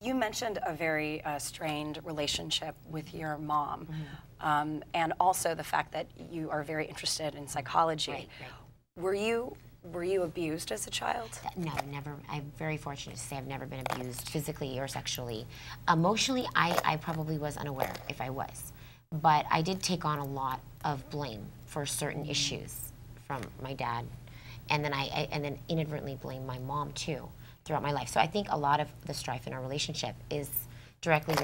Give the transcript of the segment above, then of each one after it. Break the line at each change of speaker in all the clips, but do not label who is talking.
You mentioned a very strained relationship with your mom, and also the fact that you are very interested in psychology.
Right.
Were you abused as a child?
No, never. I'm very fortunate to say I've never been abused physically or sexually. Emotionally, I probably was unaware if I was. But I did take on a lot of blame for certain issues from my dad. And then I inadvertently blamed my mom too throughout my life. So I think a lot of the strife in our relationship is directly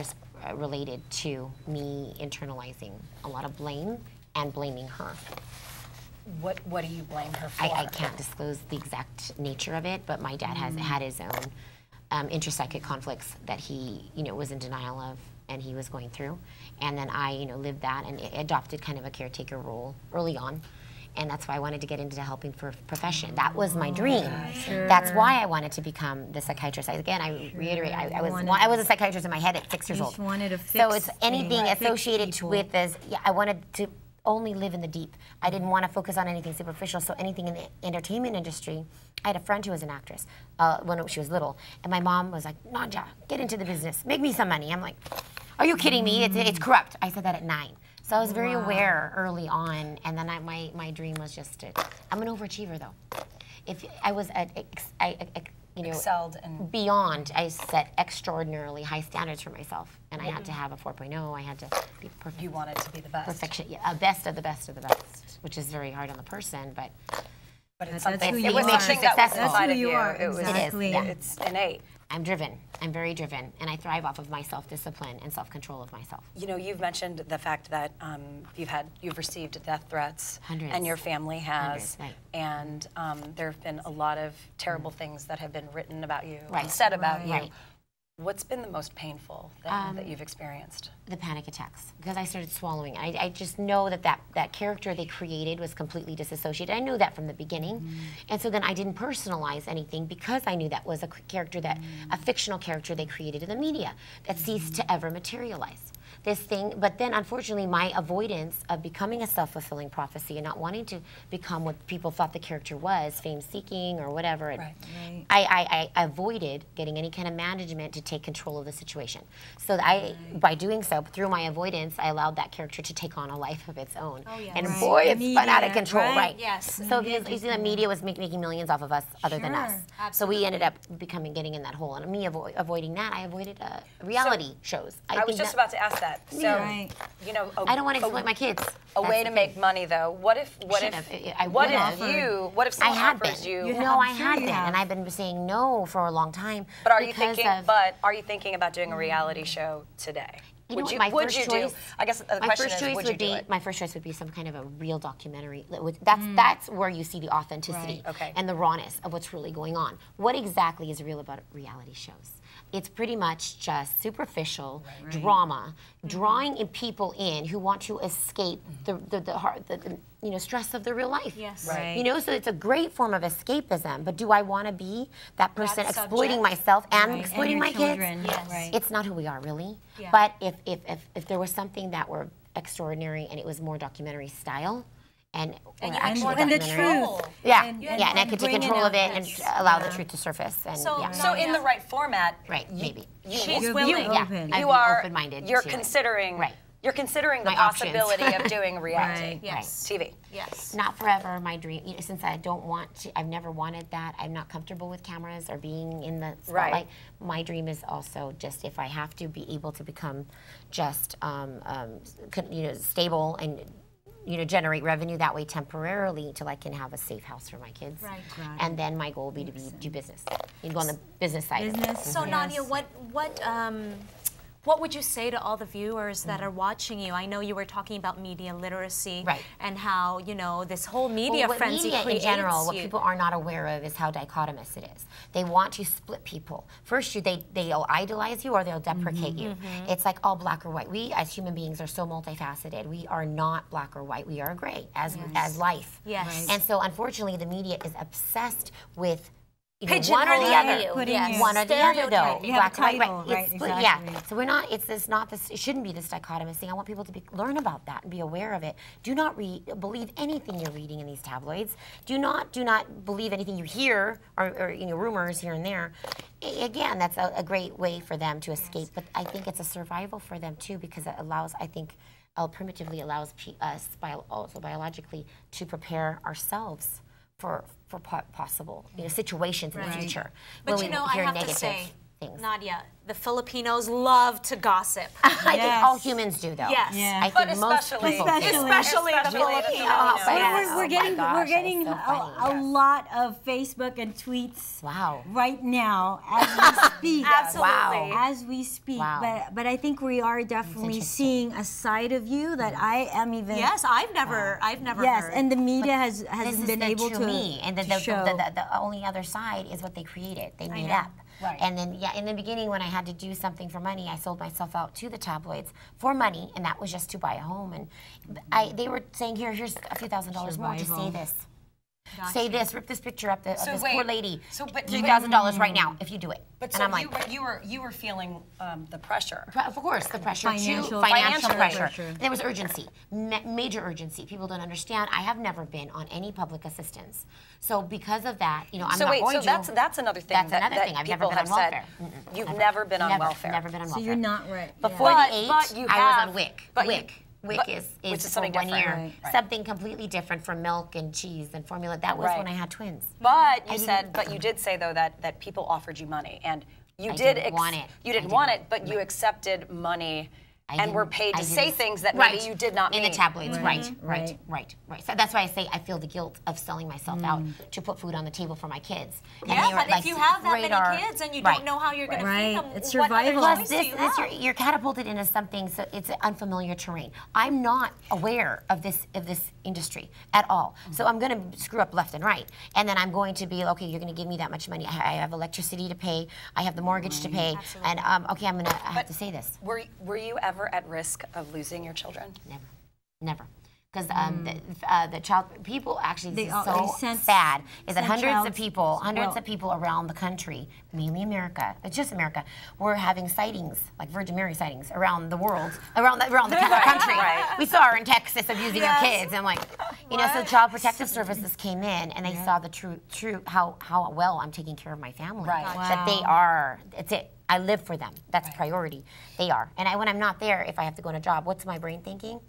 related to me internalizing a lot of blame and blaming her.
What do you blame her for?
I can't disclose the exact nature of it, but my dad has had his own intrapsychic conflicts that he, was in denial of and he was going through. And then I, lived that and adopted kind of a caretaker role early on. And that's why I wanted to get into the helping profession. That was my dream.
Sure.
That's why I wanted to become the psychiatrist. I reiterate, I was a psychiatrist in my head at 6 years old.
You just wanted to fix
so it's anything
things.
associated with this. Yeah, I wanted to only live in the deep. I didn't want to focus on anything superficial. So anything in the entertainment industry. I had a friend who was an actress when she was little, and my mom was like, "Nadya, get into the business, make me some money." I'm like, "Are you kidding me? It's corrupt." I said that at 9. So I was very aware early on, and then my dream was just I'm an overachiever though. If I was
excelled and
beyond, I set extraordinarily high standards for myself, and I had to have a 4.0. I had to be perfect.
you wanted to be the best.
Perfection, yeah, best of the best of the best, which is very hard on the person, but
it's
That's
something.
who
It
you
was
are.
something that was
That's
inside
who
of
you
you.
are.
It was.
Exactly.
Yeah.
It's innate.
I'm driven. I'm very driven, and I thrive off of my self-discipline and self-control of myself.
You've mentioned the fact that you've received death threats,
Hundreds.
and your family has,
Hundreds, right.
and there have been a lot of terrible things that have been written about you,
Right.
and said about you.
Right.
What's been the most painful thing that you've experienced?
The panic attacks, because I started swallowing. I just know that character they created was completely disassociated. I knew that from the beginning, and so then I didn't personalize anything because I knew that was a character a fictional character they created in the media that ceased to ever materialize. This thing, but then unfortunately my avoidance of becoming a self-fulfilling prophecy and not wanting to become what people thought the character was, fame-seeking or whatever,
Right.
I avoided getting any kind of management to take control of the situation. So by doing so, through my avoidance, I allowed that character to take on a life of its own.
Oh, yes.
And
Right.
boy, it's
Media,
spun out of control, right?
Yes.
So because the media was making millions off of us other than us.
Absolutely.
So we ended up getting in that hole. And me avoiding that, I avoided reality shows.
I was just about to ask that. So,
Right.
I don't want to exploit my kids.
A
That's
way
the
to
thing.
make money, though. What if someone offers you?
No, I
I'm sure
had
you
been,
have.
and I've been saying no for a long time.
But are you
because
thinking?
of-
But are you thinking about doing a reality show today?
You know
Would
what,
you?
my
Would
first
you
choice-
do? I guess the
my
question
first
is,
choice
would you do
be
it?
my first choice would be some kind of a real documentary. That's where you see the authenticity
Right. Okay.
and the rawness of what's really going on. What exactly is real about reality shows? It's pretty much just superficial drama, drawing people in who want to escape the stress of their real life.
Yes.
Right.
So it's a great form of escapism. But do I want to be that person
That
exploiting
subject.
myself and
Right.
exploiting
And
my
your
kids?
children.
Yes.
Right.
It's not who we are, really.
Yeah.
But if there was something that were extraordinary and it was more documentary style, and
And you
actually
had more
the
documentary-
truth.
yeah,
And-
and I could take
bring it
control
out,
of it and
yes.
allow the truth to surface. And
So,
yeah.
So in the right format,
Right, maybe.
She's
You're
willing.
being open.
I'd
you
be
are.
open-minded
You're
to it.
considering.
Right.
You're considering the
My options.
possibility of doing reality
Right.
Yes.
TV.
Yes.
Not forever, my dream. Since I don't want to, I've never wanted that. I'm not comfortable with cameras or being in the spotlight.
Right.
My dream is also just if I have to be able to become just stable and generate revenue that way temporarily until I can have a safe house for my kids.
Right.
And then my goal will be to do business. You go on the business side. of it.
Business.
So
Yes.
Nadia, what would you say to all the viewers that are watching you? I know you were talking about media literacy,
Right.
and how this whole media
What
frenzy
media in
creates
general, what
you.
people are not aware of is how dichotomous it is. They want to split people. First, they'll idolize you or they'll deprecate you. It's like all black or white. We as human beings are so multifaceted. We are not black or white. We are gray as life.
Yes. Right.
And so, unfortunately, the media is obsessed with one or the other.
Yes.
One or the other, though.
You have a
Black and
title,
white.
right,
It's split,
exactly.
yeah. So we're not. It's not this. It shouldn't be this dichotomous thing. I want people to learn about that and be aware of it. Do not believe anything you're reading in these tabloids. Do not believe anything you hear or rumors here and there. Again, that's a great way for them to escape. But I think it's a survival for them too, because it allows. I think. Primitively allows us also biologically to prepare ourselves for possible situations in the future.
But
when
I
hear
have
negative
to say,
things.
Nadia, the Filipinos love to gossip.
I think all humans do, though.
Yes.
Yeah.
I think most people
Especially the Filipinos.
We're getting
so funny.
a lot of Facebook and tweets
Wow.
right now as we speak.
Absolutely.
Wow.
As we speak.
Wow.
But I think we are definitely seeing a side of you that I am even.
Yes, I've never
Yes,
heard.
and the media
This
hasn't
is
been
the
able
true
to
me, and
show.
the only other side is what they created. They made
know.
up.
Right.
And then, in the beginning, when I had to do something for money, I sold myself out to the tabloids for money, and that was just to buy a home. And they were saying, here's a few $1,000s more. Just say this. Say this. Rip this picture up of this poor lady.
but
$3,000 right now if you do it.
But
and
so
I'm like,
you were feeling the pressure.
of course, the pressure
Financial
financial pressure.
pressure.
There was urgency, major urgency. People don't understand. I have never been on any public assistance, so because of that, I'm
So
not
wait,
going
so
to.
that's another thing.
That's
that,
another
that
thing. I've
people
never been on
have
welfare.
said. You've never been on welfare.
Never been on welfare.
So you're not right.
Before
But-
the 8,
but you
I
have-
was on WIC.
but you-
WIC
but-
is
which is
for
something
1
different.
year.
Right.
Something completely different from milk and cheese and formula. That was
Right.
when I had twins.
But you did say though that people offered you money, and you
didn't want it.
You didn't want it, but you accepted money and were paid to say things that maybe you did not
in
mean.
the tabloids.
Right.
Right. So that's why I say I feel the guilt of selling myself out to put food on the table for my kids. And
Yeah,
they were,
but if you have that
radar-
many kids and you
Right.
don't know how you're going to feed them,
It's
what other
survival.
choice
Plus,
do you have?
you're catapulted into something. So it's unfamiliar terrain. I'm not aware of this industry at all. So I'm going to screw up left and right, and then I'm going to be okay. You're going to give me that much money. I have electricity to pay. I have the mortgage to pay, and okay, I have to say this.
Were you ever at risk of losing your children?
Never. Because the child people actually
They
this is
they
so
sense-
sad is that
sense
hundreds
child's-
of people around the country, mainly America, it's just America, were having sightings like Virgin Mary sightings around the world, around the country.
Right.
We saw her in Texas abusing her kids, and like, so Child Protective Services came in and they saw the true how well I'm taking care of my family.
Right.
That they are. It's it. I live for them. That's priority. They are. And when I'm not there, if I have to go on a job, what's my brain thinking?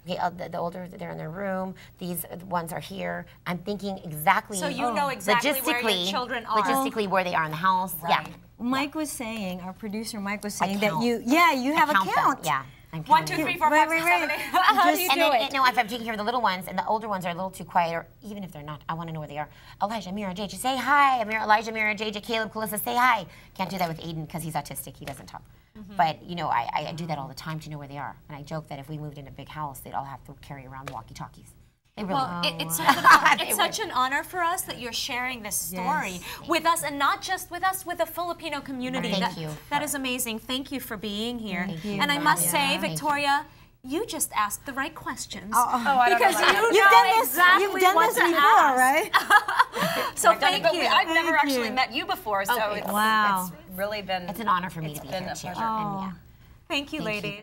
Okay, the older, they're in their room. These ones are here. I'm thinking exactly.
So you know exactly where your children are.
Logistically, where they are in the house.
Right.
Yeah.
Mike was saying, our producer Mike was saying
count.
that you have a
Count them.
count.
Yeah. I'm
1, 2,
counting.
3, 4, 5, 6, 7, 8. How do you
And
do
then,
it?
if I'm taking care of the little ones and the older ones are a little too quiet, or even if they're not, I want to know where they are. Elijah, Amira, JJ, say hi. Elijah, Amira, JJ, Caleb, Calissa, say hi. Can't do that with Aiden because he's autistic. He doesn't talk. But, I do that all the time to know where they are. And I joke that if we moved in a big house, they'd all have to carry around walkie-talkies. They really
Well, it's such an honor for us that you're sharing this story with us, and not just with us, with the Filipino community.
Thank you.
That is amazing. Thank you for being here.
Thank you.
And I must say,
Thank you.
Victoria, you just asked the right questions.
I don't
because
know about
you
You've
know
done this.
exactly
You've done
what
this
to
before,
ask.
right?
So thank you.
I've never
Thank
actually
you.
met you before, so
Okay.
it's,
Wow.
it's really been.
It's an honor for me to be
been
here
a
too.
pleasure.
And yeah.
Thank you, ladies.